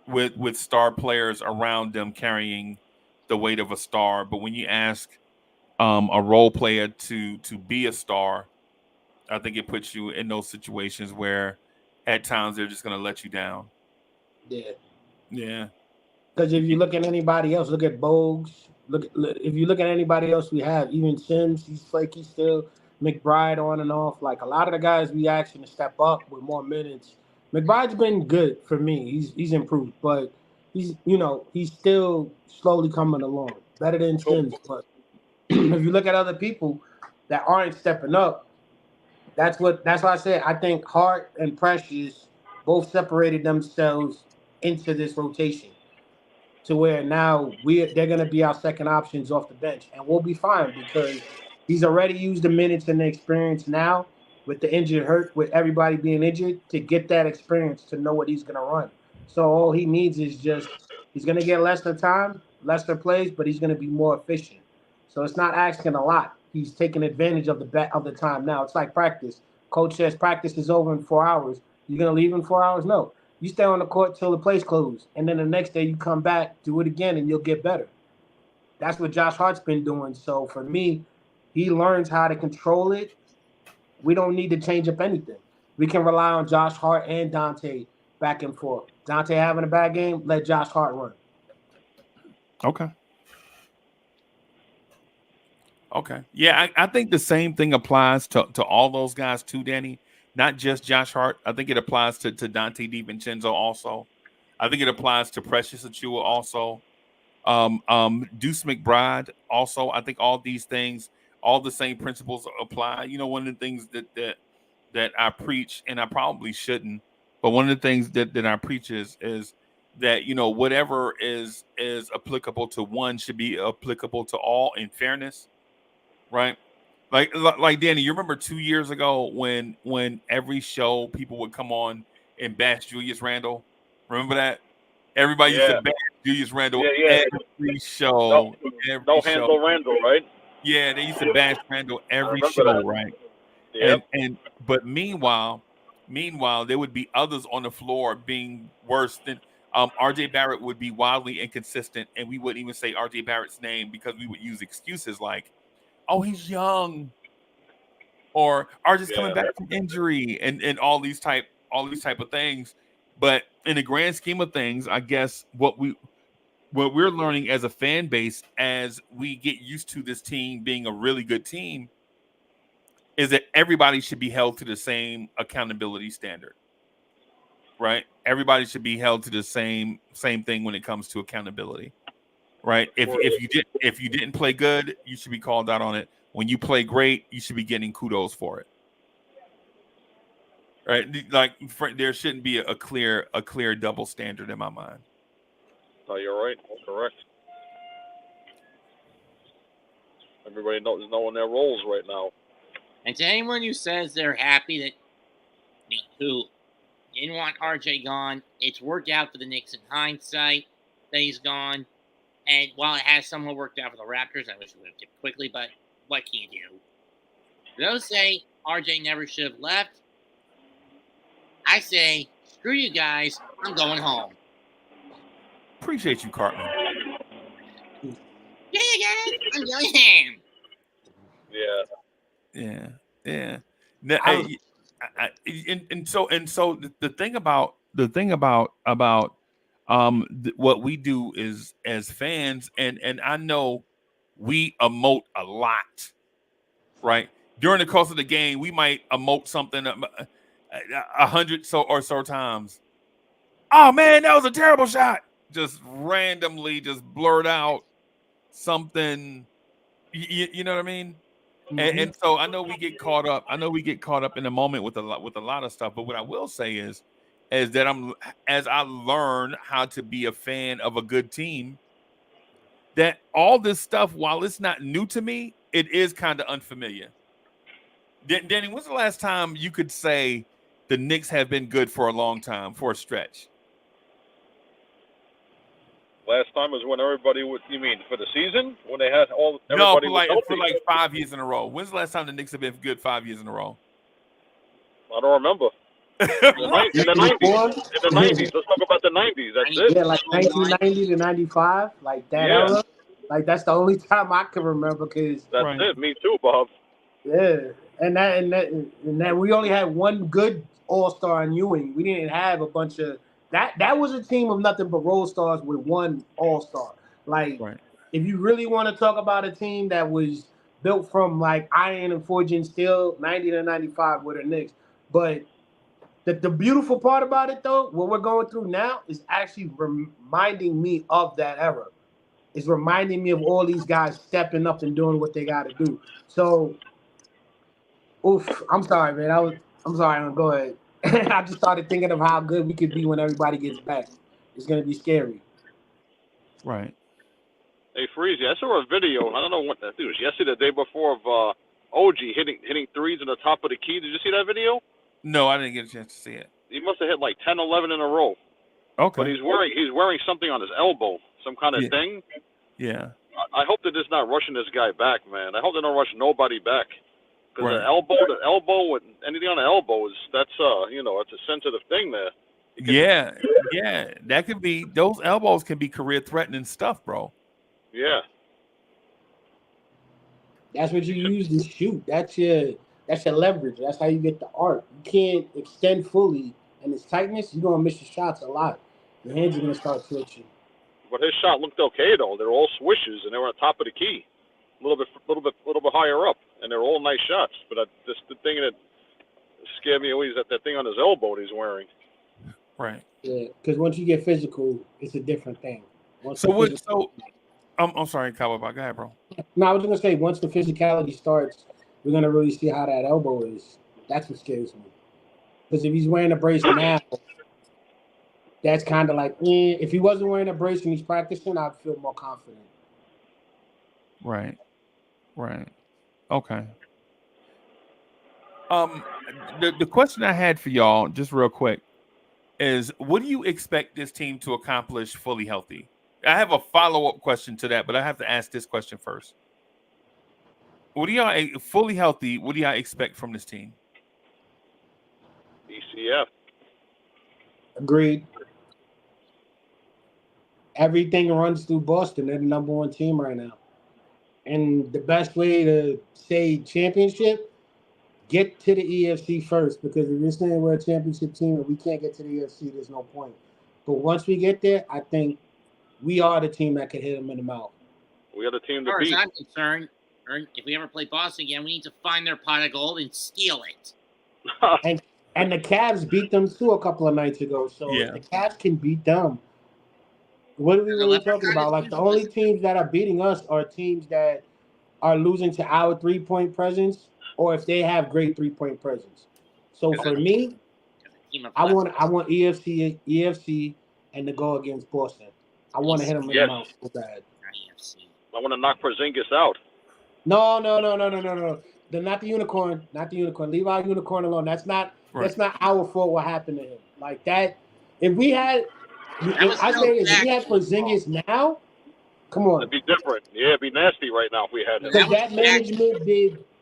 with star players around them carrying the weight of a star. But when you ask a role player to be a star, I think it puts you in those situations where at times they're just going to let you down. Yeah. Yeah. Because if you look at anybody else, look at Bogues. If you look at anybody else we have, even Sims, he's flaky still. McBride on and off. Like a lot of the guys we asked him to step up with more minutes. McBride's been good for me. He's improved, but he's still slowly coming along. Better than Sims. But if you look at other people that aren't stepping up, that's why I said I think Hart and Precious both separated themselves into this rotation to where now they're going to be our second options off the bench, and we'll be fine because he's already used the minutes and the experience now with the injured hurt, with everybody being injured, to get that experience to know what he's going to run. So all he needs is he's going to get lesser time, lesser plays, but he's going to be more efficient. So it's not asking a lot. He's taking advantage of the time now. It's like practice. Coach says practice is over in 4 hours. You're going to leave in 4 hours? No. You stay on the court till the play's closed, and then the next day you come back, do it again, and you'll get better. That's what Josh Hart's been doing. So for me, he learns how to control it. We don't need to change up anything. We can rely on Josh Hart and Dante back and forth. Dante having a bad game, let Josh Hart run. Okay. Yeah, I think the same thing applies to all those guys too, Danny. Not just Josh Hart. I think it applies to Dante DiVincenzo also. I think it applies to Precious Achiuwa also. Deuce McBride also. I think all these things, all the same principles apply. One of the things that I preach, and I probably shouldn't, but one of the things that I preach is that whatever is applicable to one should be applicable to all in fairness, right? Like Danny, you remember 2 years ago when every show people would come on and bash Julius Randle? Remember that? Everybody used to bash Julius Randle every show. No handle Randle, right? Yeah, they used to bash Randall every remember show, that. right? Yep. But meanwhile, there would be others on the floor being worse than RJ Barrett would be wildly inconsistent, and we wouldn't even say RJ Barrett's name because we would use excuses like, "Oh, he's young," or "RJ's coming Yeah. back from injury," and all these type of things. But in the grand scheme of things, I guess what we're learning as a fan base as we get used to this team being a really good team is that everybody should be held to the same accountability standard, right? Everybody should be held to the same thing when it comes to accountability, right? If you didn't play good, you should be called out on it. When you play great, you should be getting kudos for it, right? Like there shouldn't be a clear double standard in my mind. No, you're right. Correct. Everybody knows knowing their roles right now. And to anyone who says they're happy that who didn't want RJ gone, it's worked out for the Knicks in hindsight that he's gone. And while it has somewhat worked out for the Raptors, I wish it would have dipped quickly, but what can you do? Those say RJ never should have left. I say, screw you guys, I'm going home. Appreciate you, Cartman. Yeah, guys, I'm going home. Yeah. Yeah. So the thing about what we do is as fans, and I know we emote a lot, right? During the course of the game, we might emote something 100 or so times. Oh man, that was a terrible shot. Just randomly, just blurt out something. You know what I mean? And so I know we get caught up. I know we get caught up in the moment with a lot of stuff. But what I will say is that as I learn how to be a fan of a good team, that all this stuff, while it's not new to me, it is kind of unfamiliar. Danny, when's the last time you could say the Knicks have been good for a long time, for a stretch? Last time was when everybody would. You mean for the season when they had all? No, Everybody for like 5 years in a row. When's the last time the Knicks have been good 5 years in a row? I don't remember. In the 90s. Let's talk about the 90s. That's it. Yeah, like 1990 to 95, like that era. Like that's the only time I can remember. Cause that's it. Me too, Bob. Yeah, and that we only had one good All-Star in Ewing. We didn't have a bunch of that. That was a team of nothing but role stars with one All-Star. Like, if you really want to talk about a team that was built from like iron and forging steel, 90 to 95 were the Knicks. But the beautiful part about it, though, what we're going through now is actually reminding me of that era. It's reminding me of all these guys stepping up and doing what they got to do. So. Oof, I'm sorry, man. I'm sorry. Go ahead. I just started thinking of how good we could be when everybody gets back. It's gonna be scary. Right. Hey, Freezy, I saw a video. I don't know what that was yesterday, the day before of OG hitting threes in the top of the key. Did you see that video? No, I didn't get a chance to see it. He must have hit like 10, 11 in a row. Okay. But he's wearing something on his elbow, some kind of thing. Yeah. I hope they're just not rushing this guy back, man. I hope they don't rush nobody back. Because the elbow with anything on the elbow that's it's a sensitive thing there. Yeah, that could be. Those elbows can be career threatening stuff, bro. Yeah. That's what you use to shoot. That's your leverage. That's how you get the arc. You can't extend fully, and its tightness, you're gonna miss your shots a lot. Your hands are gonna start twitching. But his shot looked okay though. They're all swishes, and they were on top of the key, a little bit higher up. And they're all nice shots, but the thing that scared me always that thing on his elbow that he's wearing. Right. Yeah, because once you get physical, it's a different thing. I'm sorry, Cowboy. Go ahead, bro. No, I was gonna say once the physicality starts, we're gonna really see how that elbow is. That's what scares me. Because if he's wearing a brace now, that's kind of like if he wasn't wearing a brace and he's practicing, I'd feel more confident. Right. Okay. The question I had for y'all, just real quick, is what do you expect this team to accomplish fully healthy? I have a follow-up question to that, but I have to ask this question first. What do y'all fully healthy? What do y'all expect from this team? ECF. Agreed. Everything runs through Boston. They're the number one team right now. And the best way to say championship, get to the EFC first. Because if you're saying we're a championship team and we can't get to the EFC, there's no point. But once we get there, I think we are the team that can hit them in the mouth. We are the team As to far as beat. I'm concerned, if we ever play Boston again, we need to find their pot of gold and steal it. And the Cavs beat them too a couple of nights ago. So Yeah. if the Cavs can beat them, what are we really talking about? Like, the only teams that are beating us are teams that are losing to our 3-point presence, or if they have great 3-point presence. So for me, I want EFC and to go against Boston. I want to hit them in the mouth so bad. I want to knock Porzingis out. No. They're not the unicorn. Not the unicorn. Leave our unicorn alone. That's not our fault what happened to him. Like that. If we had Porzingis now, come on. It'd be different. Yeah, it'd be nasty right now if we had him. Because that management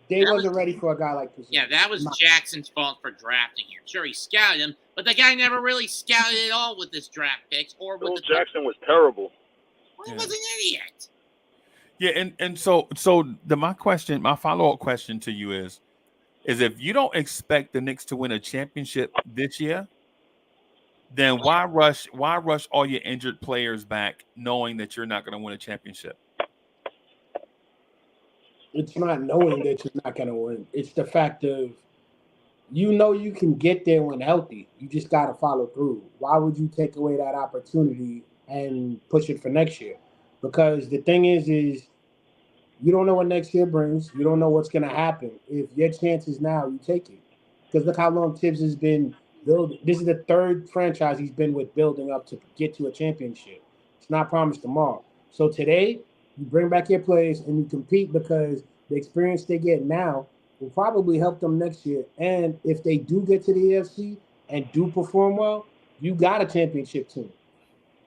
wasn't ready for a guy like Porzingis. Yeah, that was Jackson's fault for drafting him. Sure, he scouted him, but the guy never really scouted at all with his draft picks or with Phil the Jackson was terrible. Well, he was an idiot. Yeah, and so my follow-up question to you is if you don't expect the Knicks to win a championship this year, then why rush all your injured players back knowing that you're not going to win a championship? It's not knowing that you're not going to win. It's the fact of you can get there when healthy. You just got to follow through. Why would you take away that opportunity and push it for next year? Because the thing is you don't know what next year brings. You don't know what's going to happen. If your chance is now, you take it. Because look how long Tibbs has been building. This is the third franchise he's been with building up to get to a championship. It's not promised tomorrow. So today, you bring back your players and you compete, because the experience they get now will probably help them next year. And if they do get to the AFC and do perform well, you got a championship team.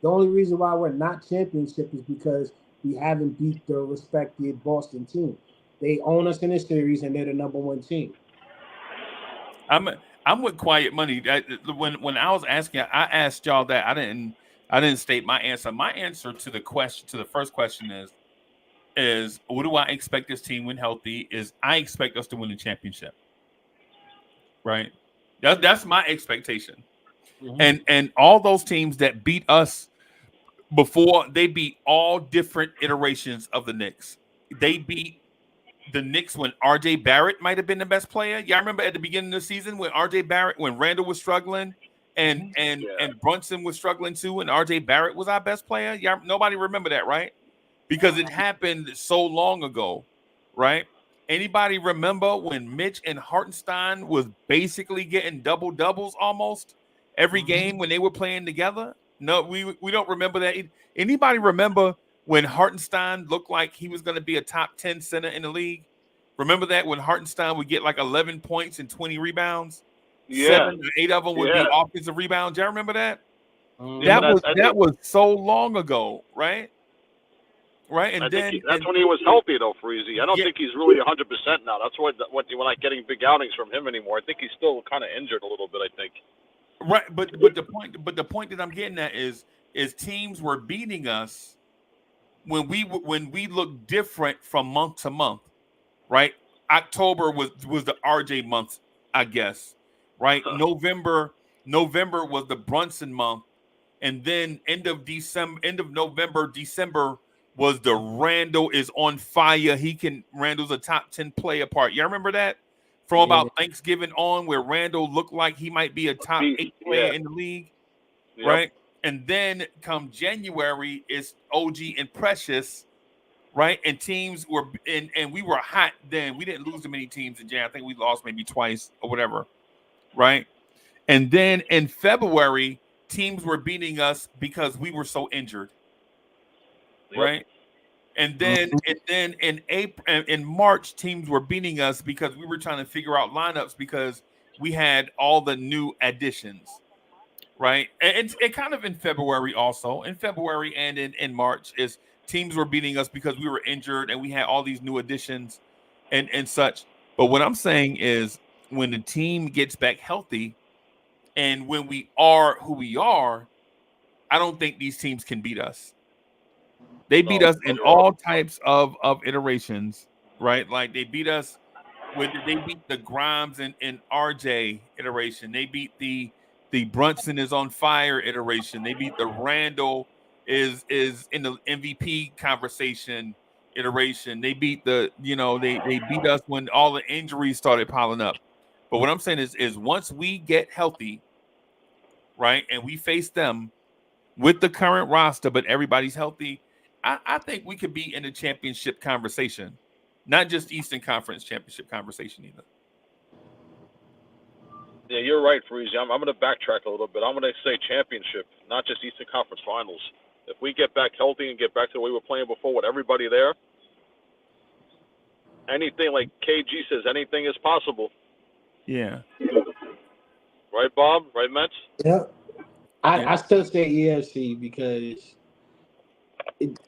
The only reason why we're not championship is because we haven't beat the respected Boston team. They own us in this series, and they're the number one team. I'm with Quiet Money. When I was asking, I asked y'all that. I didn't state my answer. My answer to the first question is what do I expect this team when healthy? Is I expect us to win the championship. Right? That's my expectation. Mm-hmm. And all those teams that beat us before, they beat all different iterations of the Knicks. They beat the Knicks when RJ Barrett might have been the best player. Y'all remember at the beginning of the season when RJ Barrett, when Randall was struggling and Brunson was struggling too, and RJ Barrett was our best player? Y'all, nobody remember that, right? Because it happened so long ago, right? Anybody remember when Mitch and Hartenstein was basically getting double-doubles almost every game when they were playing together? No, we don't remember that. Anybody remember when Hartenstein looked like he was going to be a top 10 center in the league? Remember that when Hartenstein would get like 11 points and 20 rebounds? Yeah. 7 or 8 of them would be offensive rebounds. Y'all remember that? That was so long ago, right? Right, and that's when he was healthy, though, Freezy. I don't think he's really 100% now. That's why we're not getting big outings from him anymore. I think he's still kind of injured a little bit, I think. Right, but the point that I'm getting at is teams were beating us when we look different from month to month, right? October was the RJ month, I guess, right? November was the Brunson month, and then end of November, December was the Randall is on fire. Randall's a top 10 player part. Y'all remember that? From about Thanksgiving on, where Randall looked like he might be a top 8 player in the league, right? And then come January, it's OG and Precious, right? And teams were and we were hot then. We didn't lose to many teams in January. I think we lost maybe twice or whatever, right? And then in February, teams were beating us because we were so injured, right? And then in March, teams were beating us because we were trying to figure out lineups because we had all the new additions, right? And it kind of in February also. In February and in March is teams were beating us because we were injured and we had all these new additions. and such. But what I'm saying is when the team gets back healthy and when we are who we are, I don't think these teams can beat us. They beat No, us no, in you're right. all types of iterations, right? Like they beat us they beat the Grimes and RJ iteration. They beat the Brunson is on fire iteration. They beat the Randall is in the MVP conversation iteration. They beat they beat us when all the injuries started piling up. But what I'm saying is once we get healthy, right, and we face them with the current roster, but everybody's healthy, I think we could be in the championship conversation, not just Eastern Conference championship conversation either. Yeah, you're right, Freezy. I'm going to backtrack a little bit. I'm going to say championship, not just Eastern Conference Finals. If we get back healthy and get back to the way we were playing before with everybody there, anything, like KG says, anything is possible. Yeah. Right, Bob? Right, Mets? Yeah. I, Yeah. I still say EFC because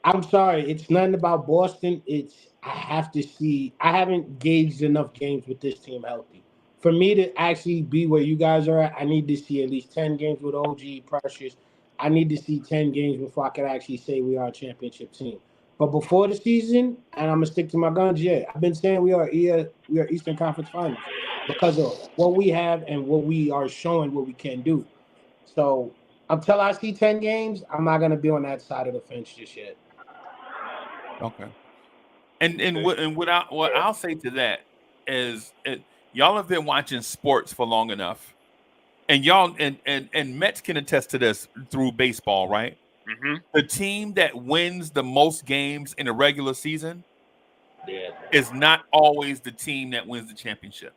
I'm sorry, it's nothing about Boston. It's I have to see. I haven't gauged enough games with this team healthy for me to actually be where you guys are at. I need to see at least 10 games with OG Precious. I need to see 10 games before I can actually say we are a championship team. But before the season, and I'm gonna stick to my guns. Yeah, I've been saying we are Eastern Conference Finals because of what we have and what we are showing what we can do. So until I see 10 games, I'm not gonna be on that side of the fence just yet. Okay. What I'll say to that is y'all have been watching sports for long enough, and y'all and Mets can attest to this through baseball, right? Mm-hmm. The team that wins the most games in a regular season Yeah. is not always the team that wins the championship.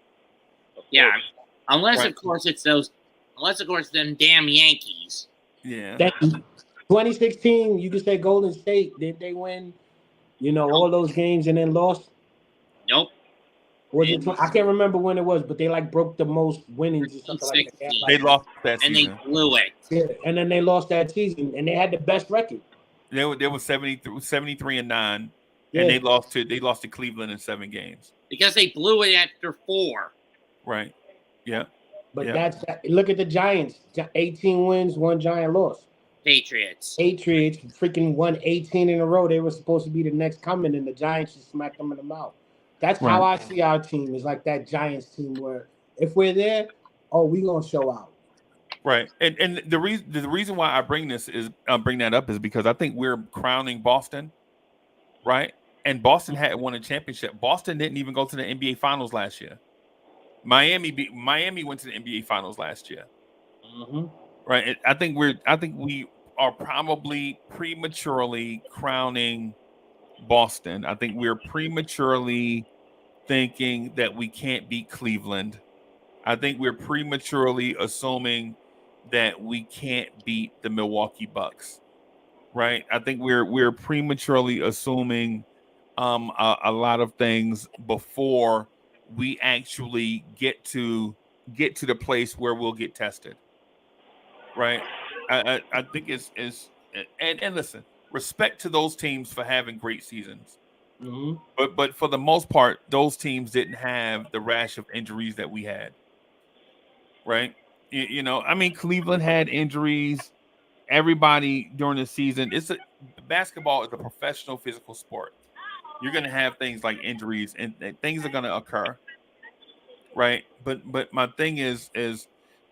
Of Yeah, course. unless Right. of course them damn Yankees. Yeah. That 2016, you could say Golden State, did they win, all those games and then lost? Nope. Was it I can't remember when it was, but they like broke the most winnings or something like that. They had, 16. They like, lost that And they season. blew it. yeah, and then they lost that season and they had the best record. They were 73-9, Yeah. and they lost to Cleveland in 7 games. Because they blew it after 4. Right. Yeah. But Yeah. look at the Giants. 18 wins, 1 Giant loss. Patriots. Patriots freaking won 18 in a row. They were supposed to be the next coming, and the Giants just smacked them in the mouth. That's how I see our team. Is like that Giants team where if we're there, we gonna show out. Right. And the reason why I bring that up is because I think we're crowning Boston, right? And Boston had won a championship. Boston didn't even go to the NBA Finals last year. Miami went to the NBA Finals last year. Mm-hmm. Right. I think we are probably prematurely crowning Boston. I think we're prematurely thinking that we can't beat Cleveland. I think we're prematurely assuming that we can't beat the Milwaukee Bucks. Right? I think we're prematurely assuming a lot of things before we actually get to the place where we'll get tested. Right? I think it's and listen, respect to those teams for having great seasons. Mm-hmm. But for the most part, those teams didn't have the rash of injuries that we had. Right? I mean, Cleveland had injuries. Everybody during the season, basketball is a professional physical sport. You're going to have things like injuries, and things are going to occur. Right? But my thing is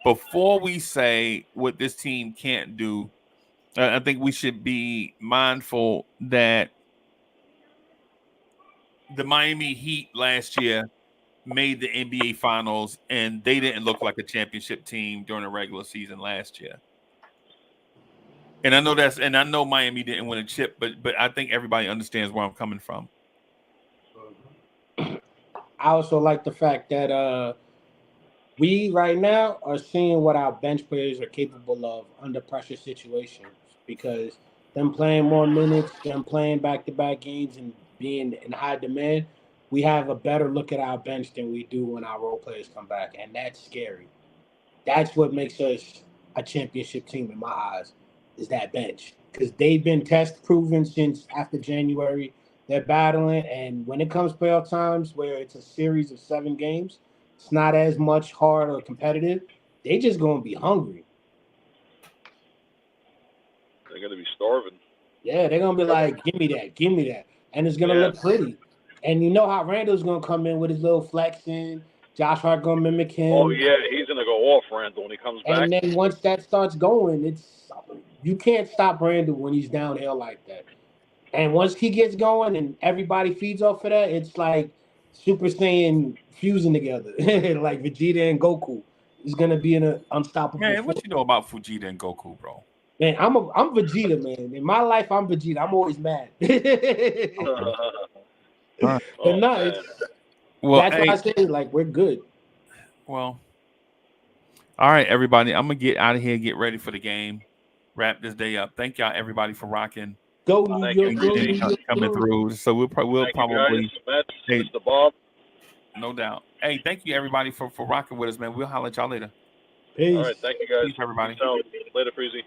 before we say what this team can't do, I think we should be mindful that the Miami Heat last year made the NBA Finals, and they didn't look like a championship team during the regular season last year. And I know Miami didn't win a chip, but I think everybody understands where I'm coming from. I also like the fact that we right now are seeing what our bench players are capable of under pressure situations because them playing more minutes, them playing back-to-back games and being in high demand, we have a better look at our bench than we do when our role players come back, and that's scary. That's what makes us a championship team in my eyes, is that bench. Because they've been test proven since after January. They're battling, and when it comes playoff times where it's a series of 7 games, it's not as much hard or competitive. They just gonna be hungry. They're going to be starving. Yeah, they're gonna be like, give me that, and it's gonna Yeah. look pretty. And you know how Randall's gonna come in with his little flexing. Josh Hart gonna mimic him. Oh yeah, he's going to go off, Randall, when he comes back. And then once that starts going, you can't stop Randall when he's downhill like that. And once he gets going and everybody feeds off of that, it's like Super Saiyan fusing together, like Vegeta and Goku. It's gonna be an unstoppable. Man, what force. you know about Fujita and Goku, bro? Man, I'm Vegeta, man. In my life, I'm Vegeta. I'm always mad. Oh, But no, man. Well, that's hey, why I say like we're good. well, all right, everybody. I'm gonna get out of here, get ready for the game, wrap this day up. Thank y'all, everybody, for rocking Go New Thank York, you, go New Breezy. York, coming go. through. So we'll Thank you, probably, guys. Mets, hey, Mr. Bob. no doubt. Hey, thank you, everybody, for rocking with us, man. We'll holler at y'all later. Peace. All right, thank you, guys. Peace, everybody. Peace out. Later, Freezy.